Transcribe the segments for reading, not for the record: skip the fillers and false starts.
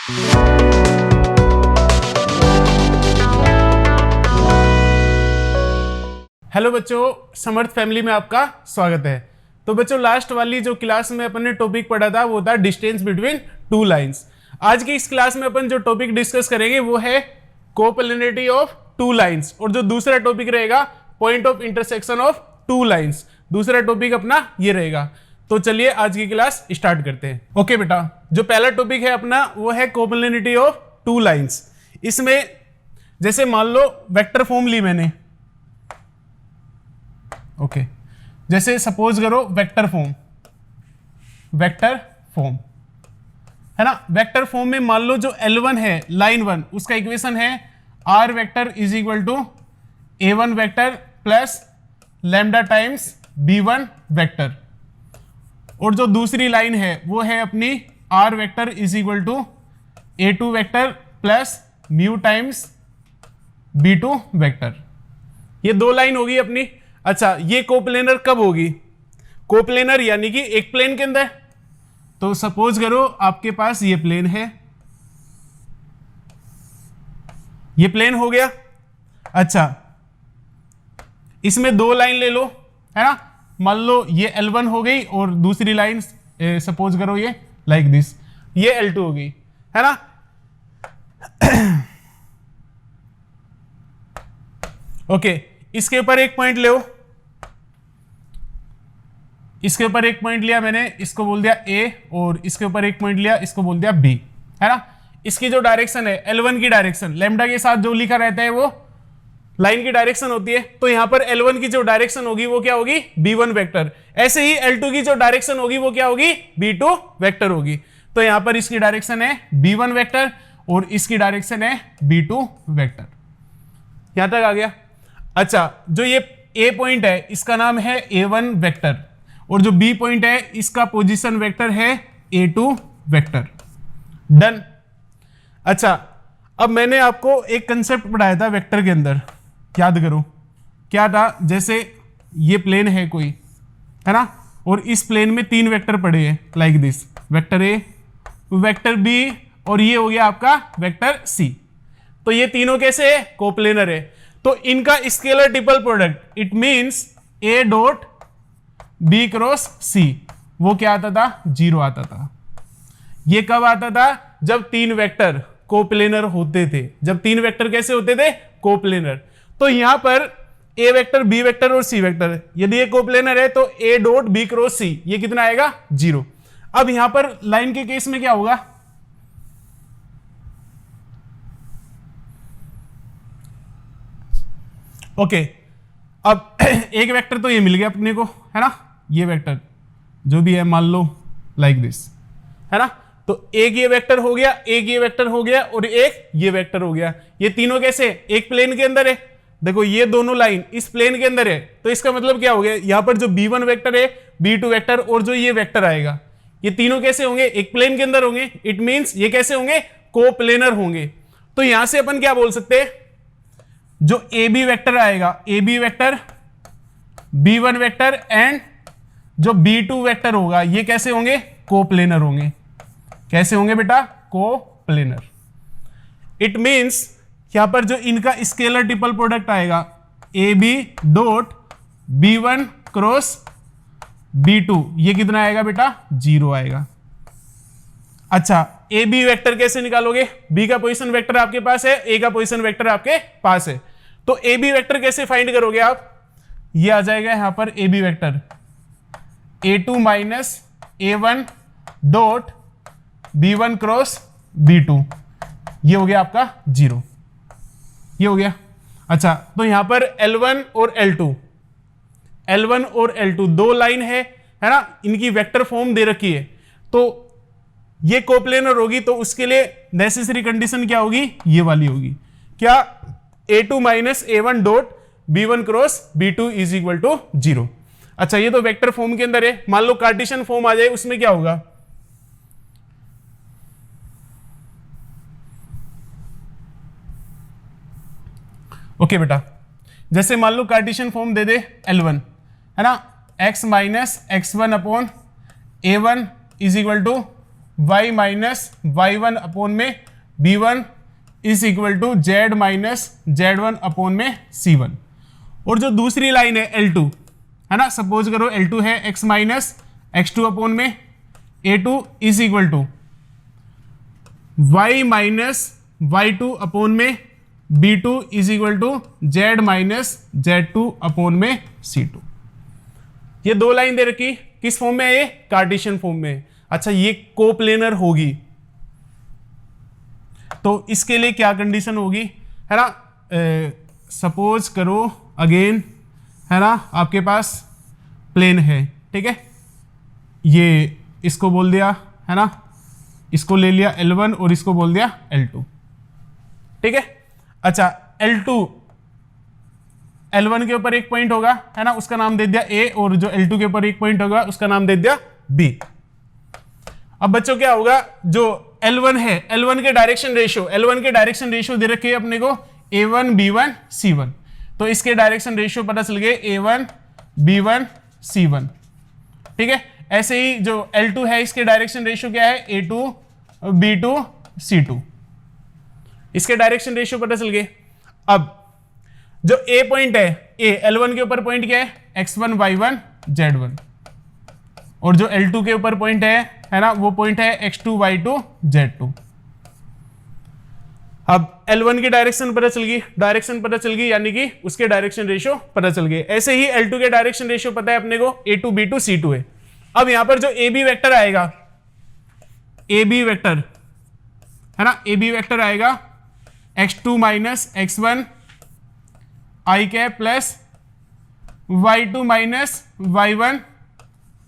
Hello बच्चों, समर्थ family में आपका स्वागत है। तो बच्चों, लास्ट वाली जो क्लास में अपन ने टॉपिक पढ़ा था वो था डिस्टेंस बिटवीन टू लाइंस। आज की इस क्लास में अपन जो टॉपिक डिस्कस करेंगे वो है कोप्लेनरिटी ऑफ टू लाइंस, और जो दूसरा टॉपिक रहेगा point of intersection of two lines. दूसरा टॉपिक अपना ये रहेगा। तो चलिए आज की क्लास स्टार्ट करते हैं। ओके बेटा, जो पहला टॉपिक है अपना वो है कोप्लेनरिटी ऑफ टू लाइंस। इसमें जैसे मान लो वेक्टर फॉर्म ली मैंने, ओके जैसे सपोज करो वेक्टर फॉर्म है ना। वेक्टर फॉर्म में मान लो जो L1 है लाइन 1, उसका इक्वेशन है R vector is equal to A1 vector plus lambda times B1 vector, और जो दूसरी लाइन है वो है अपनी R vector is equal to A2 vector plus mu times B2 vector. ये दो लाइन होगी अपनी। अच्छा, ये कोप्लेनर कब होगी? कोप्लेनर यानी कि एक प्लेन के अंदर। तो सपोज करो आपके पास ये प्लेन है, ये प्लेन हो गया। अच्छा, इसमें दो लाइन ले लो, है ना। मान लो ये L1 हो गई और दूसरी लाइन सपोज करो ये लाइक दिस, ये L2 हो गई, है ना। ओके, इसके ऊपर एक पॉइंट ले, इसके ऊपर एक पॉइंट लिया मैंने, इसको बोल दिया A, और इसके ऊपर एक पॉइंट लिया, इसको बोल दिया B, है ना। इसकी जो डायरेक्शन है L1 की डायरेक्शन, लैम्डा के साथ जो लिखा रहता है वो लाइन की डायरेक्शन होती है। तो यहां पर L1 की जो डायरेक्शन होगी वो क्या होगी? B1 vector. ऐसे ही L2 की जो डायरेक्शन होगी वो क्या होगी? B2 वेक्टर होगी। तो यहां पर इसकी डायरेक्शन है B1 वेक्टर और इसकी डायरेक्शन है B2 वेक्टर। यहां तक आ गया। अच्छा, जो ये A पॉइंट है इसका नाम है A1 वेक्टर, और जो B पॉइंट है इसका पोजीशन वेक्टर है A2 वेक्टर। डन। अच्छा, अब मैंने आपको एक कंसेप्ट पढ़ाया था वेक्टर के अंदर, याद करो क्या था। जैसे ये प्लेन है कोई, है ना, और इस प्लेन में तीन वेक्टर पड़े हैं like this, vector A, vector B, और ये हो गया आपका वेक्टर C। तो ये तीनों कैसे है? कोप्लेनर है। तो इनका scalar triple product, it means A dot B cross C, वो क्या आता था? 0 आता था। ये कब आता था? जब तीन वेक्टर कोप्लेनर होते थे। जब तीन वेक्टर कैसे होते थे? कोप्लेनर। तो यहां पर A वेक्टर, B वेक्टर और C वेक्टर, यदि ये कोप्लेनर है तो A dot B cross C, ये कितना आएगा? 0। अब यहां पर लाइन के केस में क्या होगा? ओके, अब एक वेक्टर तो ये मिल गया अपने को, है ना। ये वेक्टर जो भी है मान लो लाइक दिस, है ना। तो एक ये वेक्टर हो गया, एक ये वेक्टर हो गया, और एक ये वेक्टर हो गया। ये तीनों कैसे? एक प्लेन के अंदर है। देखो ये दोनों लाइन इस प्लेन के अंदर है, तो इसका मतलब क्या हो गया? यहां पर जो B1 वेक्टर है, B2 वेक्टर और जो ये वेक्टर आएगा, ये तीनों कैसे होंगे? एक प्लेन के अंदर होंगे। इट मींस ये कैसे होंगे? कोप्लेनर होंगे। तो यहां से अपन क्या बोल सकते हैं? जो AB वेक्टर आएगा, AB vector, B1 vector and जो B2 वेक्टर होगा, ये कैसे होंगे? कोप्लेनर होंगे। कैसे होंगे बेटा? कोप्लेनर। इट मींस यहां पर जो इनका स्केलर ट्रिपल प्रोडक्ट आएगा, AB dot B1 cross B2, ये कितना आएगा बेटा? 0 आएगा। अच्छा, AB वेक्टर कैसे निकालोगे? B का पोजीशन वेक्टर आपके पास है, A का पोजीशन वेक्टर आपके पास है। तो AB वेक्टर कैसे फाइंड करोगे आप? ये आ जाएगा यहां पर AB vector A2 minus A1 dot B1 cross B2, ये हो गया आपका 0, ये हो गया। अच्छा, तो यहां पर L1 और L2 दो लाइन है ना, इनकी वेक्टर फॉर्म दे रखी है। तो ये कोप्लेनर होगी, तो उसके लिए नेसेसरी कंडीशन क्या होगी? ये वाली होगी। क्या? A2 minus A1 dot B1 cross B2 is equal to 0। अच्छा, ये तो वेक्टर फॉर्म के अंदर है। मान लो कार्टेशियन फॉर्म आ जाए, उसमें क्या होगा? ओके बेटा, जैसे मान लो कार्टेशियन फॉर्म दे दे L1, है ना, x minus x1 upon A1 is equal to y minus y1 upon में b1 is equal to z minus z1 upon में c1। और जो दूसरी लाइन है L2 है ना, सपोज करो L2 है x माइनस x2 अपॉन में a2 is equal to y minus y2 upon में b2 is equal to z minus z2 upon में c2। ये दो लाइन दे रखी, किस फॉर्म में है ये? कार्टेशियन फॉर्म में। अच्छा, ये कोप्लेनर होगी तो इसके लिए क्या कंडीशन होगी, है ना? सपोज करो अगेन, है ना, आपके पास प्लेन है, ठीक है, ये इसको बोल दिया, है ना, इसको ले लिया L1 और इसको बोल दिया L2, ठीक है। अच्छा, L1 के ऊपर एक पॉइंट होगा, है ना, उसका नाम दे दिया A, और जो L2 के ऊपर एक पॉइंट होगा उसका नाम दे दिया B। अब बच्चों क्या होगा, जो L1 है, L1 के डायरेक्शन रेशियो दे रखे अपने को A1 B1 C1, तो इसके डायरेक्शन रेशियो पता चल गए A1 B1 C1, ठीक है। ऐसे ही जो L2 है इसके डायरेक्शन रेशियो क्या है, A2 B2 C2, इसके डायरेक्शन रेशियो पता चल गए। अब जो A पॉइंट है, A L1 के ऊपर पॉइंट क्या है, X1 Y1 Z1, और जो L2 के ऊपर पॉइंट है ना, वो पॉइंट है X2 Y2 Z2। अब L1 की डायरेक्शन पता चल गई, यानी कि उसके डायरेक्शन रेशियो पता चल गए। ऐसे ही L2 के डायरेक्शन रेशियो पता है अपने को, A2 B2 C2 है। अब यहां पर जो AB वेक्टर आएगा, AB वेक्टर, है ना, AB वेक्टर आएगा X2 minus X1 I cap plus Y2 minus Y1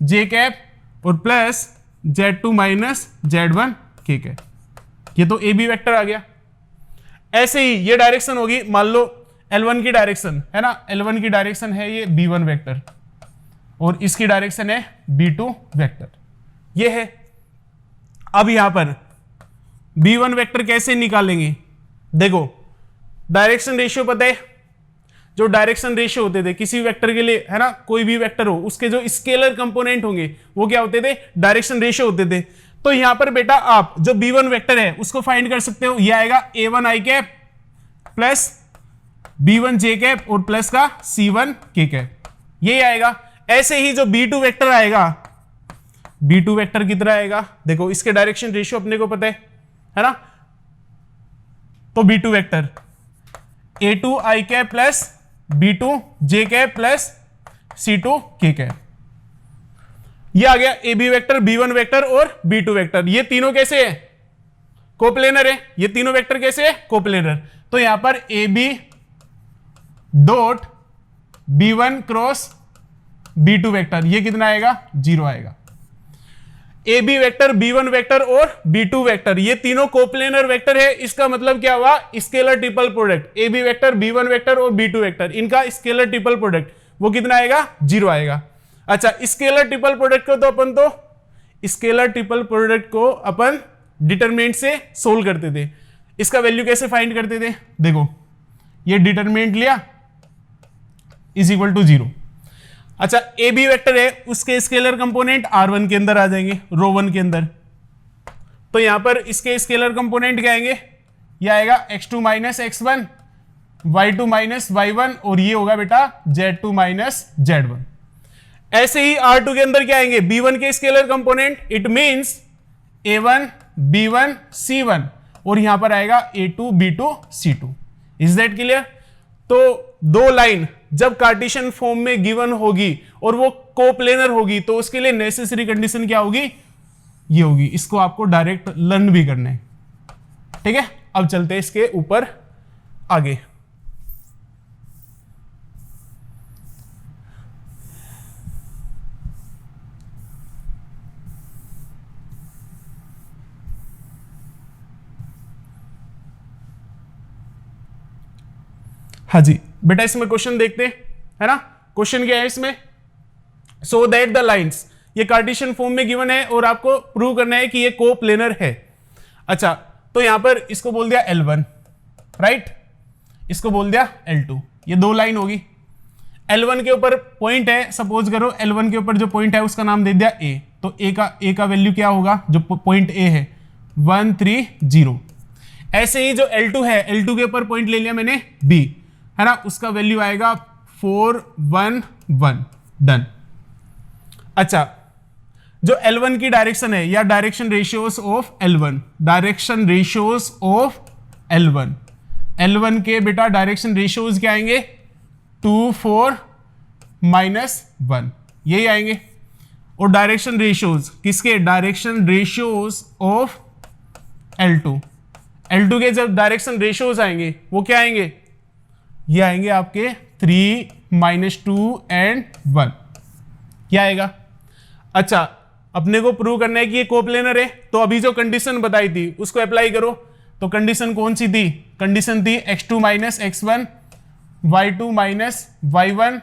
J cap और plus Z2 minus Z1 K cap. ये तो AB वेक्टर आ गया। ऐसे ही ये डायरेक्शन होगी, मान लो L1 की डायरेक्शन है ना, L1 की डायरेक्शन है ये B1 वेक्टर और इसकी डायरेक्शन है B2 वेक्टर, ये है। अब यहां पर B1 वेक्टर कैसे निकालेंगे, देखो डायरेक्शन रेशियो पता है, जो डायरेक्शन रेशियो होते थे किसी वेक्टर के लिए, है ना, कोई भी वेक्टर हो उसके जो स्केलर कंपोनेंट होंगे वो क्या होते थे, डायरेक्शन रेशियो होते थे। तो यहां पर बेटा आप जो B1 वेक्टर है उसको फाइंड कर सकते हो, ये आएगा A1 I cap plus B1 J cap और प्लस का C1 K कैप, ये आएगा। ऐसे ही जो B2 वेक्टर आएगा, B2 वेक्टर कितना आएगा, देखो इसके डायरेक्शन रेशियो अपने को पता है ना, तो B2 vector A2 I cap plus B2 J cap plus C2 K cap, ये आ गया AB वेक्टर, B1 वेक्टर और B2 वेक्टर। ये तीनों कैसे है, कोप्लेनर है। ये तीनों वेक्टर कैसे है, कोप्लेनर। तो यहां पर AB dot B1 cross B2 vector, ये कितना आएगा, 0 आएगा। AB वेक्टर, B1 वेक्टर और B2 वेक्टर, ये तीनों कोप्लेनर वेक्टर है। इसका मतलब क्या हुआ, scalar triple product, AB vector, B1 vector और B2 वेक्टर, इनका स्केलर ट्रिपल प्रोडक्ट वो कितना आएगा, 0 आएगा। अच्छा, स्केलर ट्रिपल प्रोडक्ट को स्केलर ट्रिपल प्रोडक्ट को अपन डिटरमिनेंट से सोल्व करते थे। इसका वैल्यू कैसे फाइंड करते थे, देखो ये डिटरमिनेंट लिया इज इक्वल टू 0। अच्छा, AB वेक्टर है, उसके स्केलर कंपोनेंट R1 के अंदर आ जाएंगे, रो 1 के अंदर। तो यहां पर इसके स्केलर कंपोनेंट क्या आएंगे, ये आएगा X2 minus X1 Y2 minus Y1 और ये होगा बेटा Z2 माइनस Z1। ऐसे ही R2 के अंदर क्या आएंगे, B1 के scalar component, it means A1 B1 C1 और यहां पर आएगा A2 B2 C2। Is that clear? तो दो लाइन जब कार्टेशियन फॉर्म में गिवन होगी और वो कोप्लेनर होगी तो उसके लिए नेसेसरी कंडीशन क्या होगी, ये होगी। इसको आपको डायरेक्ट लर्न भी करना है, ठीक है। अब चलते हैं इसके ऊपर आगे। हाँ जी बेटा, इसमें क्वेश्चन देखते हैं, है ना। क्वेश्चन क्या है इसमें, सो दैट द लाइंस, ये कार्टेशियन फॉर्म में गिवन है और आपको प्रूव करना है कि ये कोप्लेनर है। अच्छा, तो यहां पर इसको बोल दिया L1, राइट, इसको बोल दिया L2, ये दो लाइन होगी। L1 के ऊपर पॉइंट है, सपोज करो L1 के ऊपर जो पॉइंट है उसका नाम दे दिया A, तो ए का वैल्यू क्या होगा, जो पॉइंट ए है 1 3 0। ऐसे ही जो L2 है, L2 के ऊपर पॉइंट ले लिया मैंने B, है ना, उसका वैल्यू आएगा 4 1 1। डन। अच्छा, जो L1 की डायरेक्शन है या direction ratios of L1, direction ratios of L1 के बेटा डायरेक्शन रेशियोज क्या आएंगे, 2 4 -1 यही आएंगे। और डायरेक्शन रेशियोज किसके, डायरेक्शन रेशियोज ऑफ L2 के जब डायरेक्शन रेशियोज आएंगे वो क्या आएंगे, ये आएंगे आपके 3 -2 एंड 1, क्या आएगा। अच्छा, अपने को प्रूव करना है कि ये कोप्लेनर है, तो अभी जो कंडीशन बताई थी उसको अप्लाई करो। तो कंडीशन कौन सी थी, कंडीशन थी x2 - x1, y2 - y1,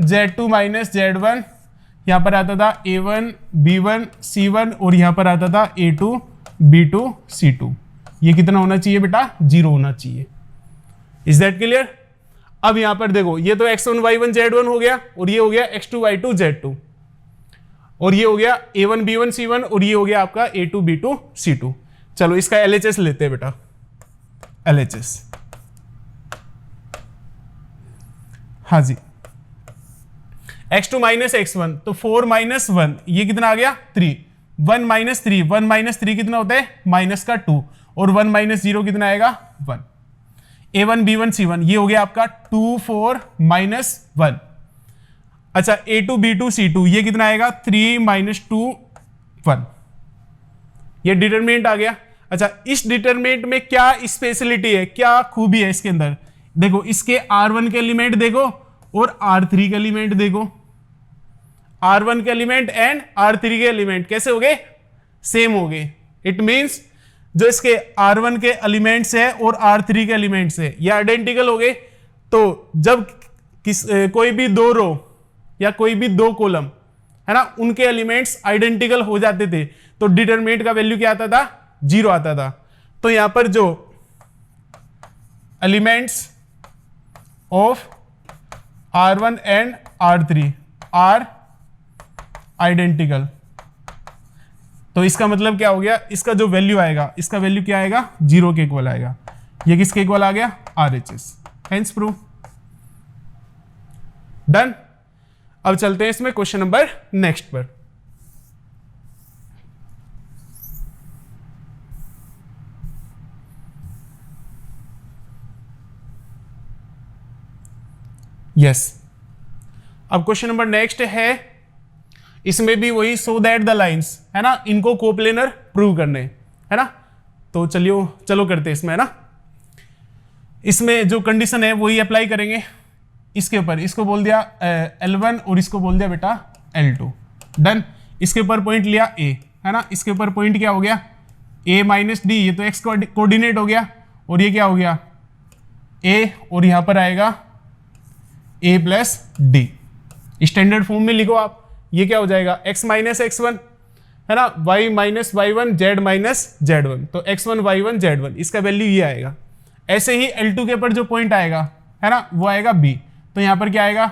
z2 - z1, यहां पर आता था a1 b1 c1 और यहां पर आता था a2 b2 c2। ये कितना होना चाहिए बेटा, 0 होना चाहिए। Is that clear. अब यहां पर देखो, ये तो x1 y1 z1 हो गया, और ये हो गया x2 y2 z2, और ये हो गया a1 b1 c1, और ये हो गया आपका a2 b2 c2। चलो इसका LHS लेते हैं बेटा, LHS। हाँ जी, x2 - x1 तो 4 - 1, ये कितना आ गया 3, 1 - 3, 1 - 3 कितना होता है -2, और 1 - 0 कितना आएगा 1। a1 b1 c1 ये हो गया आपका 2 4 -1। अच्छा, a2 b2 c2 ये कितना आएगा 3 - 2 1। ये डिटरमिनेंट आ गया। अच्छा, इस डिटरमिनेंट में क्या स्पेशलिटी है, क्या खूबी है इसके अंदर, देखो इसके R1 के एलिमेंट देखो और R3 के एलिमेंट देखो। R1 के एलिमेंट एंड R3 के एलिमेंट कैसे हो गए, सेम हो गए। इट मींस जो इसके R1 के एलिमेंट्स है और R3 के एलिमेंट्स है ये आइडेंटिकल हो गए। तो जब कोई भी दो रो या कोई भी दो कॉलम है ना, उनके एलिमेंट्स आइडेंटिकल हो जाते थे तो डिटरमिनेंट का वैल्यू क्या आता था, 0 आता था। तो यहां पर जो elements of R1 and R3 are identical, तो इसका मतलब क्या हो गया, इसका जो वैल्यू आएगा, इसका वैल्यू क्या आएगा 0 के इक्वल आएगा। ये किसके इक्वल आ गया, RHS। Hence prove. डन। अब चलते हैं इसमें क्वेश्चन नंबर नेक्स्ट पर। यस, अब क्वेश्चन नंबर नेक्स्ट है, इसमें भी वही सो दैट द लाइंस है ना, इनको कोप्लेनर प्रूव करने है ना। तो चलो करते हैं इसमें, है ना। इसमें जो कंडीशन है वही अप्लाई करेंगे इसके ऊपर। इसको बोल दिया L1 और इसको बोल दिया बेटा L2। डन। इसके ऊपर पॉइंट लिया A, है ना, इसके ऊपर पॉइंट क्या हो गया A - D, ये तो x कोऑर्डिनेट हो गया, और ये क्या हो गया A, और यहां पर आएगा A + D। स्टैंडर्ड फॉर्म में लिखो आप, ये क्या हो जाएगा x - x1 है ना, y - y1 z - z1, तो x1 y1 z1 इसका वैल्यू ये आएगा। ऐसे ही L2 के ऊपर जो पॉइंट आएगा है ना, वो आएगा B, तो यहां पर क्या आएगा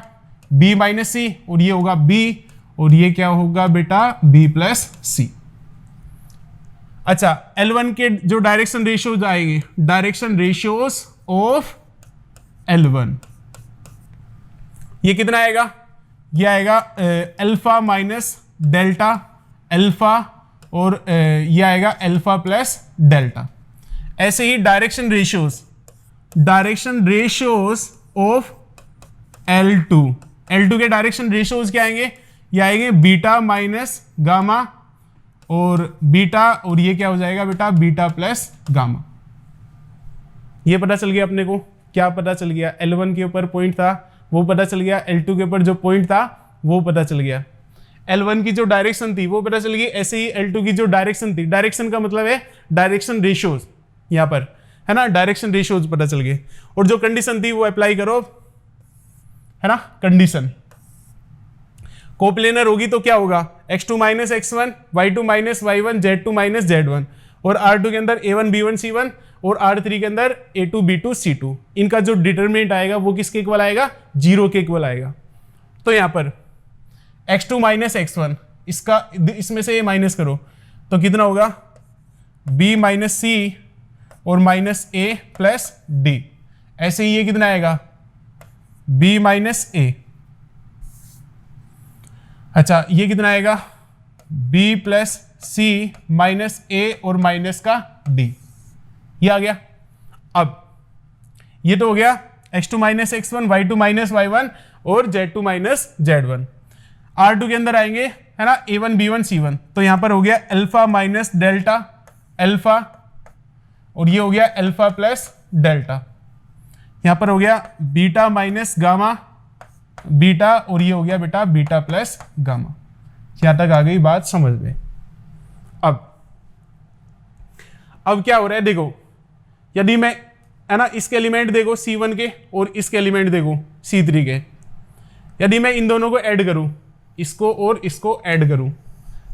B - C, और ये होगा B, और ये क्या होगा बेटा B + C। अच्छा, L1 के जो डायरेक्शन रेशियोज आएंगे, डायरेक्शन रेशियोज ऑफ L1, ये कितना आएगा, ये आएगा अल्फा माइनस डेल्टा अल्फा, और ये आएगा अल्फा + डेल्टा। ऐसे ही डायरेक्शन रेशियोज ऑफ L2 के डायरेक्शन रेशियोज क्या आएंगे, ये आएंगे बीटा - गामा, और बीटा, और ये क्या हो जाएगा बेटा बीटा + गामा। ये पता चल गया अपने को, क्या पता चल गया, L1 के ऊपर पॉइंट था वो पता चल गया, L2 के ऊपर जो पॉइंट था वो पता चल गया, L1 की जो डायरेक्शन थी वो पता चल गई। ऐसे ही L2 की जो डायरेक्शन थी, डायरेक्शन का मतलब है डायरेक्शन रेशियोज, यहां पर है ना, डायरेक्शन रेशियोज पता चल गए। और जो कंडीशन थी वो अप्लाई करो, है ना। कंडीशन कोप्लेनर होगी तो क्या होगा, x2 - x1 y2 - y1 z2 - z1, और R2 के अंदर a1 b1 c1, और R3 के अंदर a2 b2 c2। इनका जो डिटरमिनेंट आएगा वो किसके इक्वल आएगा, 0 के इक्वल आएगा। तो यहां पर x2 - x1 इसका इसमें से ये माइनस करो तो कितना होगा b माइनस सी और माइनस ए प्लस डी। ऐसे ही ये कितना आएगा b माइनस ए। अच्छा ये कितना आएगा b प्लस सी माइनस ए और माइनस का d, ये आ गया। अब ये तो हो गया x2 minus x1, y2 minus y1 और z2 माइनस z1। R2 के अंदर आएंगे है ना a1 b1 c1, तो यहां पर हो गया अल्फा माइनस डेल्टा अल्फा और ये हो गया अल्फा प्लस डेल्टा। यहां पर हो गया बीटा माइनस गामा बीटा और ये हो गया बेटा बीटा प्लस गामा। यहां तक आ गई बात समझ में। अब क्या हो रहा है देखो, यदि मैं है ना इसके एलिमेंट देखो C1 के और इसके एलिमेंट देखो C3 के, यदि मैं इन दोनों को ऐड करूं, इसको और इसको ऐड करूं,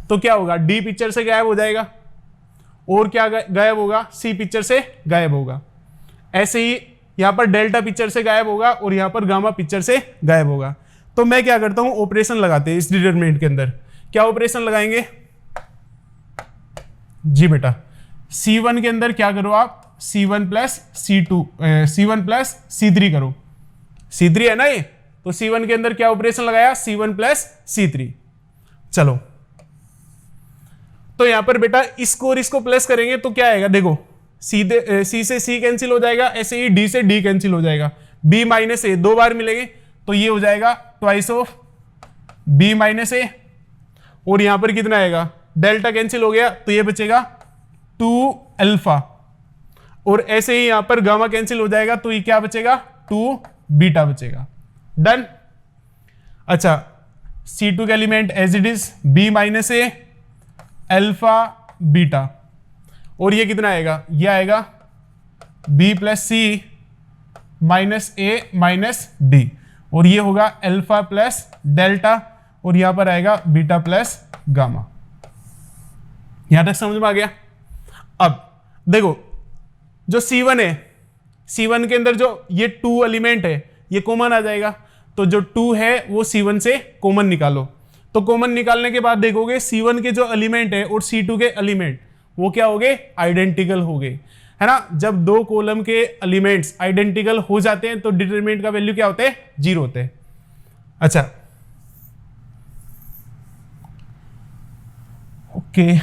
तो क्या होगा D पिक्चर से गायब हो जाएगा और क्या गायब होगा C पिक्चर से गायब होगा। ऐसे ही यहां पर डेल्टा पिक्चर से गायब होगा और यहां पर गामा पिक्चर से गायब होगा। तो मैं क्या करता हूं ऑपरेशन लगाते हैं इस डिटरमिनेंट के अंदर। क्या ऑपरेशन लगाएंगे जी बेटा, C1 के अंदर क्या करो आप C1 plus C2 C1 plus C3 करो। C3 है ना ये, तो C1 के अंदर क्या ऑपरेशन लगाया C1 प्लस C3। चलो तो यहां पर बेटा इसको और इसको प्लस करेंगे तो क्या आएगा देखो, C से C कैंसिल हो जाएगा, ऐसे ही D से D कैंसिल हो जाएगा, B माइनस ए 2 बार मिलेंगे तो ये हो जाएगा ट्वाइस ऑफ B माइनस ए और यहां पर कितना आएगा डेल्टा कैंसिल हो गया तो ये बचेगा 2 अल्फा और ऐसे ही यहां पर गामा कैंसिल हो जाएगा तो ये क्या बचेगा 2 बीटा बचेगा। डन। अच्छा C2 का element as it is B minus A alpha beta और ये कितना आएगा, ये आएगा B plus C minus A minus D और ये होगा अल्फा प्लस डेल्टा और यहां पर आएगा बीटा प्लस गामा। यहां तक समझ में आ गया। अब देखो जो C1 है, C1 के अंदर जो ये 2 एलिमेंट है ये कॉमन आ जाएगा, तो जो 2 है वो C1 से कॉमन निकालो। तो कॉमन निकालने के बाद देखोगे C1 के जो एलिमेंट है और C2 के एलिमेंट वो क्या हो गए आइडेंटिकल हो गए, है ना। जब 2 कॉलम के एलिमेंट्स आइडेंटिकल हो जाते हैं तो डिटरमिनेंट का वैल्यू क्या होता है 0 होते हैं। अच्छा ओके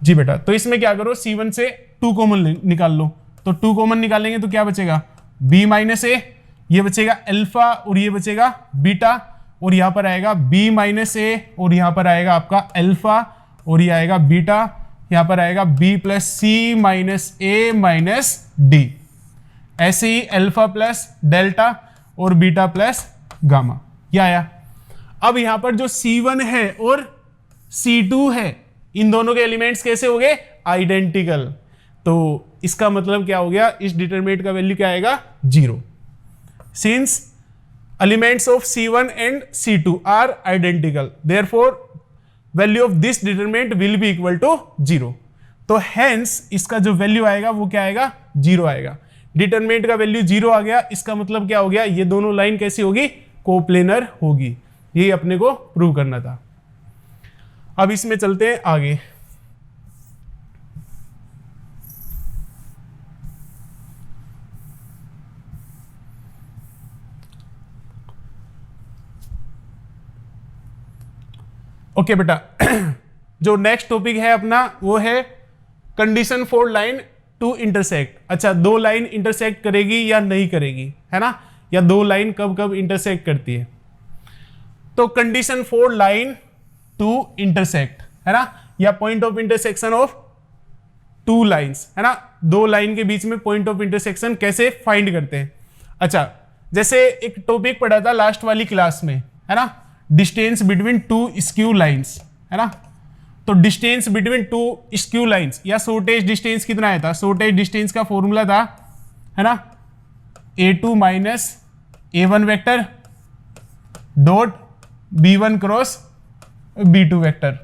जी बेटा, तो इसमें क्या करो C1 से 2 कॉमन निकाल लो, तो 2 कॉमन निकालेंगे तो क्या बचेगा B माइनस ए, ये बचेगा अल्फा और ये बचेगा बीटा और यहां पर आएगा B माइनस ए और यहां पर आएगा आपका अल्फा और ये आएगा बीटा, यहां पर आएगा B plus C minus A minus D. ऐसे ही अल्फा प्लस डेल्टा और बीटा प्लस गामा, ये आया। अब यहां पर जो C1 है और C2 है इन दोनों के एलिमेंट्स कैसे हो गए आइडेंटिकल, तो इसका मतलब क्या हो गया इस डिटरमिनेंट का वैल्यू क्या आएगा 0। Since elements of C1 and C2 are identical therefore value of this determinant will be equal to 0। तो हेंस इसका जो वैल्यू आएगा वो क्या आएगा 0 आएगा। डिटरमिनेंट का वैल्यू 0 आ गया, इसका मतलब क्या हो गया ये दोनों लाइन कैसी होगी कोप्लेनर होगी। यही अपने को प्रूव करना था। अब इसमें चलते हैं आगे। ओके बेटा, जो नेक्स्ट टॉपिक है अपना वो है condition for line to intersect. अच्छा 2 लाइन इंटरसेक्ट करेगी या नहीं करेगी, है ना, या 2 लाइन कब कब इंटरसेक्ट करती है। तो condition for line to intersect, है ना, या point of intersection of 2 lines, है ना, 2 लाइन के बीच में पॉइंट ऑफ इंटरसेक्शन कैसे फाइंड करते हैं। अच्छा जैसे एक टॉपिक पढ़ा था लास्ट वाली क्लास में, है ना, डिस्टेंस बिटवीन 2 स्क्यू लाइंस, है ना। तो डिस्टेंस बिटवीन 2 स्क्यू लाइंस या शॉर्टेज डिस्टेंस कितना आया था, शॉर्टेज डिस्टेंस का फॉर्मूला था, है ना, A2 minus A1 vector dot B1 cross B2 vector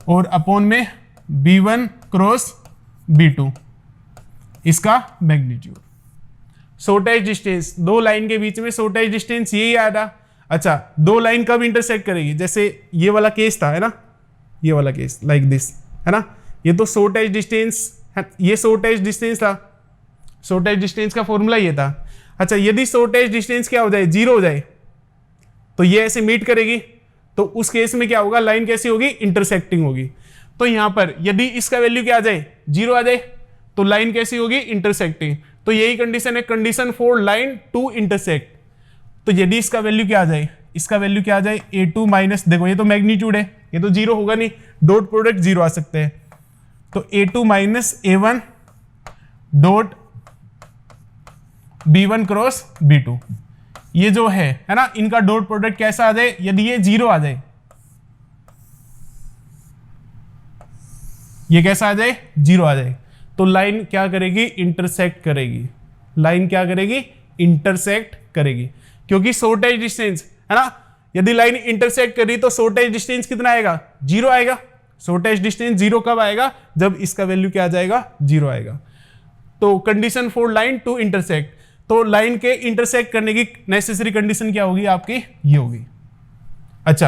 और अपॉन में B1 क्रॉस B2 इसका मैग्नीट्यूड। शॉर्टेज डिस्टेंस 2 लाइन के बीच में शॉर्टेज डिस्टेंस यही आया था। अच्छा, दो लाइन कब इंटरसेक्ट करेगी, जैसे ये वाला केस था, है ना, ये वाला केस लाइक दिस, है ना, ये तो शॉर्टेज डिस्टेंस, ये शॉर्टेज डिस्टेंस था, शॉर्टेज डिस्टेंस का फॉर्मूला ये था। अच्छा, यदि शॉर्टेज डिस्टेंस क्या हो जाए, जीरो हो जाए, तो ये ऐसे मीट करेगी, तो उस केस में क्या होगा, लाइन कैसी होगी, इंटरसेक्टिंग होगी। तो यहां पर यदि इसका वैल्यू क्या आ जाए, जीरो आ जाए, तो लाइन कैसी होगी, इंटरसेक्टिंग। तो यही कंडीशन है, condition for line to intersect. तो यदि इसका वैल्यू क्या आ जाए, इसका वैल्यू क्या आ जाए, a2 माइनस, देखो ये तो मैग्नीट्यूड है, ये तो जीरो होगा नहीं, डॉट प्रोडक्ट जीरो आ सकते हैं, तो a2 minus a1 dot b1 cross b2, ये जो है ना, इनका डॉट प्रोडक्ट कैसा आ जाए, यदि ये जीरो आ जाए, ये कैसा आ जाए, जीरो आ जाए, तो लाइन क्या करेगी, इंटरसेक्ट करेगी, लाइन क्या करेगी, इंटरसेक्ट करेगी, क्योंकि शॉर्टेज डिस्टेंस, है ना, यदि लाइन इंटरसेक्ट करी तो शॉर्टेज डिस्टेंस कितना आएगा, जीरो आएगा। शॉर्टेज डिस्टेंस जीरो कब आएगा, जब इसका वैल्यू क्या आ जाएगा, जीरो आएगा। तो condition for line to intersect, तो लाइन के इंटरसेक्ट करने की नेसेसरी कंडीशन क्या होगी आपकी, ये होगी। अच्छा,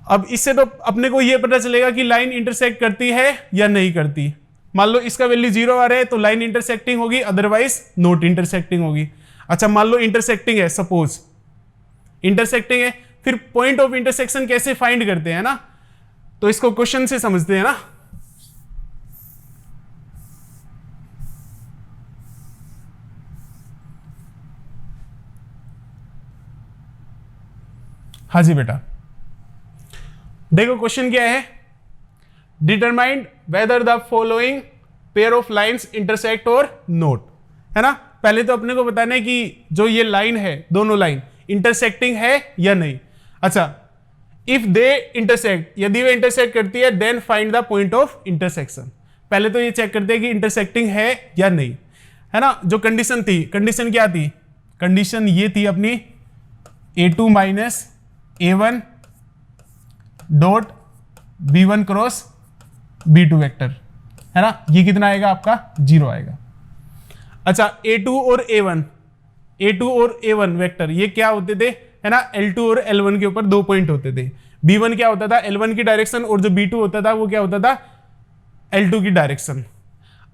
अब इससे तो अपने को ये पता चलेगा कि लाइन इंटरसेक्ट करती है या नहीं करती। मान लो इसका वैल्यू जीरो आ रहा है तो लाइन इंटरसेक्टिंग होगी, अदरवाइज नॉट इंटरसेक्टिंग होगी। अच्छा, मान लो इंटरसेक्टिंग है, सपोज इंटरसेक्टिंग है, फिर पॉइंट ऑफ इंटरसेक्शन कैसे फाइंड करते हैं ना, तो इसको क्वेश्चन से समझते हैं ना। हाँ जी बेटा, देखो क्वेश्चन क्या है, determine whether the following pair of lines intersect और नोट, है ना। पहले तो अपने को बताना है कि जो ये लाइन है, दोनों लाइन इंटरसेक्टिंग है या नहीं। अच्छा, इफ दे इंटरसेक्ट, यदि वे इंटरसेक्ट करती है, then find the point of intersection. पहले तो ये चेक करते हैं कि इंटरसेक्टिंग है या नहीं, है ना। जो कंडीशन थी, कंडीशन क्या थी, कंडीशन ये थी अपनी a2 minus a1 dot b1 cross b2 vector, है ना, ये कितना आएगा आपका, जीरो आएगा। अच्छा, a2 और a1 वेक्टर ये क्या होते थे, है ना, L2 और L1 के ऊपर दो पॉइंट होते थे। b1 क्या होता था, L1 की डायरेक्शन, और जो b2 होता था वो क्या होता था, L2 की डायरेक्शन।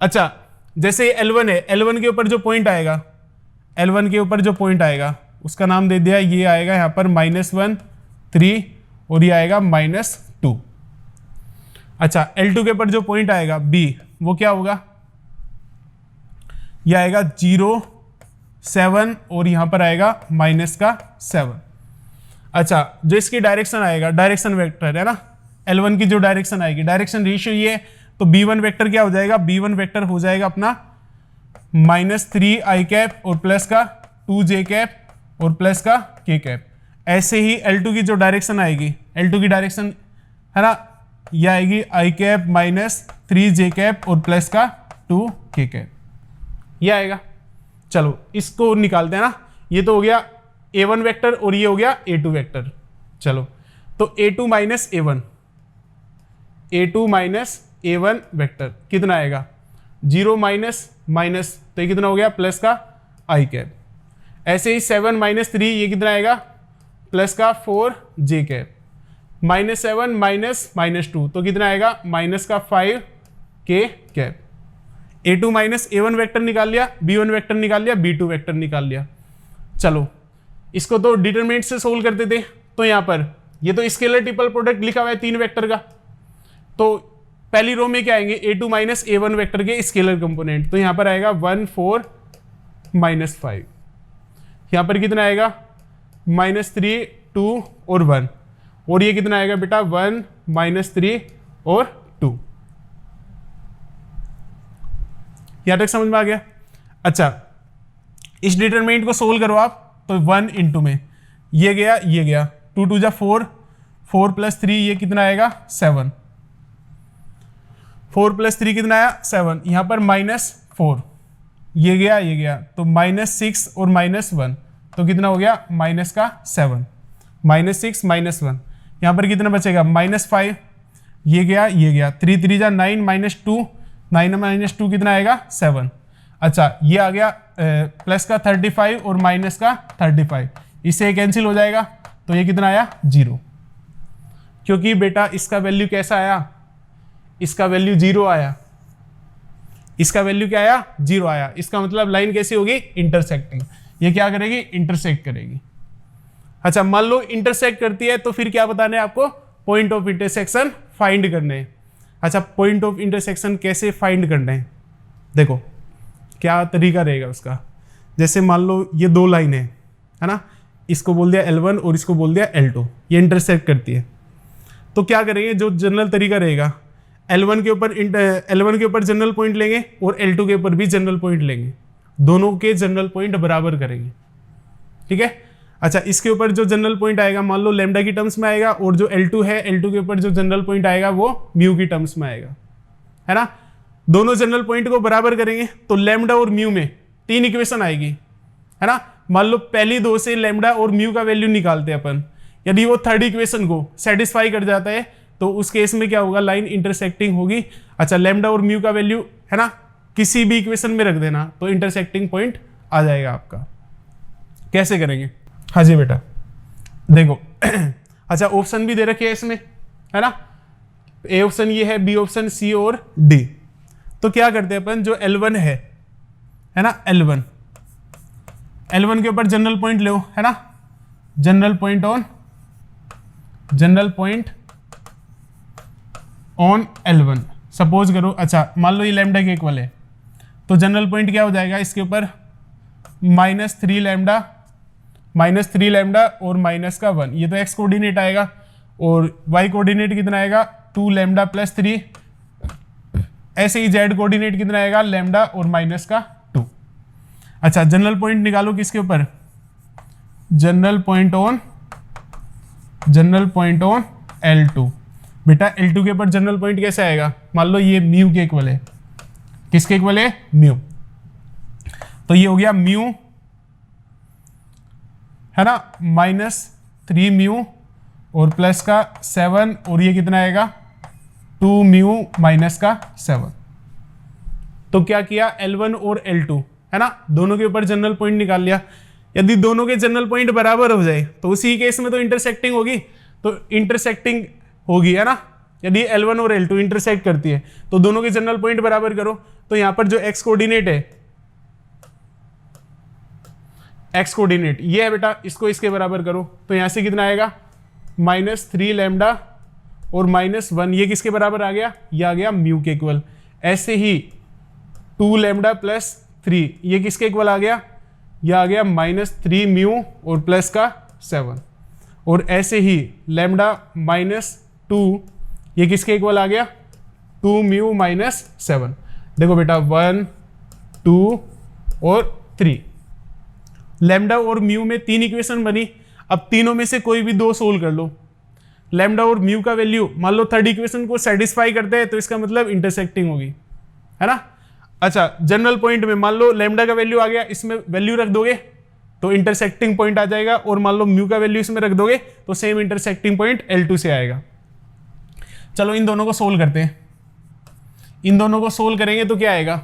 अच्छा, जैसे L1 है, L1 के ऊपर जो पॉइंट आएगा, L1 के ऊपर जो पॉइंट आएगा उसका नाम दे दिया, ये आएगा यहाँ पर -1 3 और ये आएगा -2। अच्छा, L2 के ऊपर जो पॉइंट आएगा B, वो क्या होगा, ये आएगा 0 7 और यहां पर आएगा -7। अच्छा, जो इसकी डायरेक्शन आएगा, डायरेक्शन वेक्टर है ना, L1 की जो डायरेक्शन आएगी, डायरेक्शन रेशियो ये, तो B1 वेक्टर क्या हो जाएगा, B1 वेक्टर हो जाएगा अपना -3i कैप और प्लस का 2j कैप और प्लस का k कैप। ऐसे ही L2 की जो डायरेक्शन आएगी, L2 की डायरेक्शन है ना, ये आएगी i कैप -3j कैप और प्लस का 2k कैप, ये आएगा। चलो इसको निकालते हैं ना, ये तो हो गया a1 वेक्टर और ये हो गया a2 वेक्टर। चलो, तो a2 माइनस a1 वेक्टर कितना आएगा, 0 माइनस माइनस, तो ये कितना हो गया, प्लस का i कैप। ऐसे ही 7 माइनस 3 ये कितना आएगा, प्लस का 4j कैप, -7 माइनस -2 तो कितना आएगा, माइनस का 5k cap. a2 minus a1 vector निकाल लिया, b1 वेक्टर निकाल लिया, b2 वेक्टर निकाल लिया। चलो इसको तो डिटरमिनेंट से सोल्व करते थे, तो यहाँ पर ये तो स्केलर ट्रिपल प्रोडक्ट लिखा हुआ है 3 वेक्टर का, तो पहली रो में क्या आएंगे, a2 माइनस a1 वेक्टर के स्केलर कंपोनेंट, तो यहाँ पर आएगा 1 4 -5, यहाँ पर कितना आएगा -3 2 और 1, और ये कितना आएगा बेटा 1 -3 और 2। यहां तक समझ में आ गया। अच्छा, इस डिटरमिनेंट को सोल्व करो आप, तो 1 इंटू में ये गया, ये गया, 2 2 जा 4, 4 प्लस 3 ये कितना आएगा 7, 4 प्लस 3 कितना आया 7, यहां पर -4 ये गया, तो -6 और -1 तो कितना हो गया -7, -6 -1, यहां पर कितना बचेगा -5, ये गया, 3 3 जा 9 -2, 9 -2 कितना आएगा 7। अच्छा, ये आ गया प्लस का 35 और माइनस का 35, इससे कैंसिल हो जाएगा, तो ये कितना आया 0, क्योंकि बेटा इसका वैल्यू कैसा आया, इसका वैल्यू 0 आया, इसका वैल्यू क्या आया 0 आया। इसका मतलब लाइन कैसी होगी, इंटरसेक्टिंग। ये क्या करेगी, इंटरसेक्ट करेगी। अच्छा मान लो इंटरसेक्ट करती है, तो फिर क्या बताना है आपको, पॉइंट ऑफ इंटरसेक्शन फाइंड करने हैं। अच्छा पॉइंट ऑफ इंटरसेक्शन कैसे फाइंड करना है, देखो क्या तरीका रहेगा उसका। जैसे मान लो ये दो लाइन है ना, इसको बोल दिया L1 और इसको बोल दिया L2, ये इंटरसेक्ट करती है। तो क्या करेंगे, जो जनरल तरीका रहेगा, L1 के ऊपर जनरल पॉइंट लेंगे और L2 के ऊपर भी जनरल पॉइंट लेंगे, दोनों के जनरल पॉइंट बराबर करेंगे, ठीक है। अच्छा इसके ऊपर जो जनरल पॉइंट आएगा मान लो लैम्डा की टर्म्स में आएगा, और जो L2 है, L2 के ऊपर जो जनरल पॉइंट आएगा वो म्यू की टर्म्स में आएगा, है ना। दोनों जनरल पॉइंट को बराबर करेंगे तो लैम्डा और म्यू में 3 इक्वेशन आएगी, है ना। मान लो पहली दो से लैम्डा और म्यू का वैल्यू निकालते हैं अपन, यदि वो थर्ड इक्वेशन को सेटिस्फाई कर जाता है तो उस केस में क्या होगा, लाइन इंटरसेक्टिंग होगी। अच्छा लैम्डा और म्यू का वैल्यू, है ना, किसी भी इक्वेशन में रख देना तो इंटरसेक्टिंग पॉइंट आ जाएगा आपका। कैसे करेंगे, हाँ जी बेटा देखो अच्छा ऑप्शन भी दे रखे हैं इसमें, है ना, ए ऑप्शन ये है, बी ऑप्शन, सी और डी। तो क्या करते हैं अपन, जो L1 है ना, L1 के ऊपर जनरल पॉइंट लो, है ना, general point on L1 suppose करो। अच्छा मान लो ये लैम्डा के इक्वल है, तो जनरल पॉइंट क्या हो जाएगा इसके ऊपर, -3 लैम्डा और माइनस का 1, ये तो x कोऑर्डिनेट आएगा, और y कोऑर्डिनेट कितना आएगा 2 लैम्डा प्लस 3, ऐसे ही z कोऑर्डिनेट कितना आएगा लैम्डा और माइनस का 2। अच्छा जनरल पॉइंट निकालो किसके ऊपर, जनरल पॉइंट ऑन L2। बेटा L2 के ऊपर जनरल पॉइंट कैसे आएगा, मान लो ये म्यू के इक्वल है, किसके इक्वल है, म्यू, तो ये हो गया म्यू, है ना, -3 म्यू और प्लस का 7, और ये कितना आएगा 2 म्यू माइनस का 7। तो क्या किया, L1 और L2, है ना, दोनों के ऊपर जनरल पॉइंट निकाल लिया। यदि दोनों के जनरल पॉइंट बराबर हो जाए तो उसी केस में तो इंटरसेक्टिंग होगी, तो इंटरसेक्टिंग होगी, है ना। यदि L1 और L2 इंटरसेक्ट करती है तो दोनों के जनरल पॉइंट बराबर करो। तो यहां पर जो x कोऑर्डिनेट है, x कोऑर्डिनेट ये है बेटा, इसको इसके बराबर करो, तो यहां से कितना आएगा -3 लैम्डा और -1, ये किसके बराबर आ गया, ये आ गया म्यू के इक्वल। ऐसे ही 2 लैम्डा प्लस 3, ये किसके इक्वल आ गया, ये आ गया -3 म्यू और प्लस का 7, और ऐसे ही लैम्डा -2, ये किसके इक्वल आ गया 2 म्यू माइनस 7। देखो बेटा 1 2 और 3, लैम्डा और म्यू में 3 इक्वेशन बनी। अब तीनों में से कोई भी 2 सोल्व कर लो। लैम्डा और म्यू का वैल्यू मान लो थर्ड इक्वेशन को सेटिस्फाई करते हैं तो इसका मतलब इंटरसेक्टिंग होगी, है ना। अच्छा जनरल पॉइंट में मान लो लैम्डा का वैल्यू आ गया, इसमें वैल्यू रख दोगे तो इंटरसेक्टिंग पॉइंट आ जाएगा, और मान लो म्यू का वैल्यू इसमें रख दोगे तो सेम इंटरसेक्टिंग पॉइंट L2 से आएगा। चलो इन दोनों को सोल्व करते हैं। इन दोनों को सोल्व करेंगे तो क्या आएगा,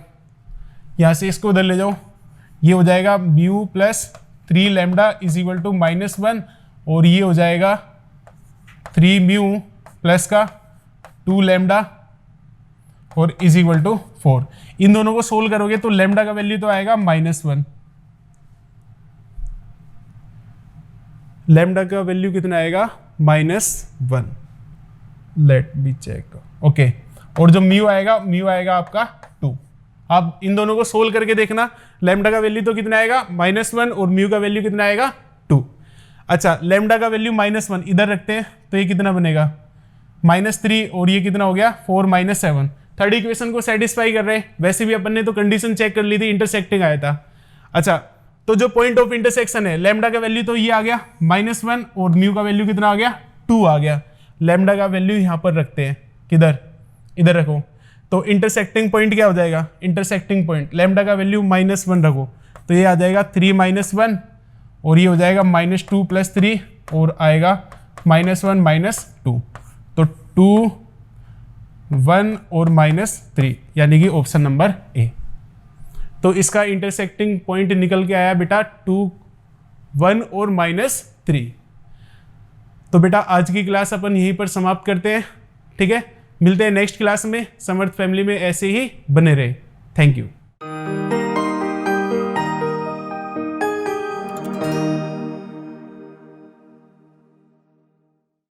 यहां से इसको उधर ले जाओ, ये हो जाएगा mu plus 3 lambda is equal to -1, और ये हो जाएगा 3 म्यू प्लस का 2 लैम्डा और इज इक्वल टू 4। इन दोनों को सोल्व करोगे तो लैम्डा का वैल्यू तो आएगा -1, लैम्डा का वैल्यू कितना आएगा -1। Let be check, okay. और जो म्यू आएगा आपका 2। आप इन दोनों को सोल्व करके देखना, लैम्डा का वैल्यू तो कितना आएगा -1 और म्यू का वैल्यू कितना आएगा 2। अच्छा लैम्डा का वैल्यू -1 इधर रखते हैं तो ये कितना बनेगा -3, और ये कितना हो गया 4 - 7। थर्ड इक्वेशन को सेटिस्फाई कर रहे हैं। वैसे भी अपन ने तो कंडीशन चेक कर ली थी, इंटरसेक्टिंग आया था। अच्छा तो जो पॉइंट ऑफ इंटरसेक्शन है, लैम्डा का वैल्यू तो ये आ गया -1 और म्यू का वैल्यू कितना आ गया 2 आ गया। लैम्डा का वैल्यू यहां पर रखते हैं, किधर, इधर रखो। तो इंटरसेक्टिंग पॉइंट क्या हो जाएगा, इंटरसेक्टिंग पॉइंट लैम्डा का वैल्यू -1 रखो तो ये आ जाएगा 3 - 1, और ये हो जाएगा -2 + 3 और आएगा -1 - 2। तो 2 1 और -3 यानी कि ऑप्शन नंबर ए। तो इसका इंटरसेक्टिंग पॉइंट निकल के आया बेटा 2 1 और -3। तो बेटा आज की क्लास अपन यहीं पर समाप्त करते हैं, ठीक है। मिलते हैं नेक्स्ट क्लास में। समर्थ फैमिली में ऐसे ही बने रहे। Thank you.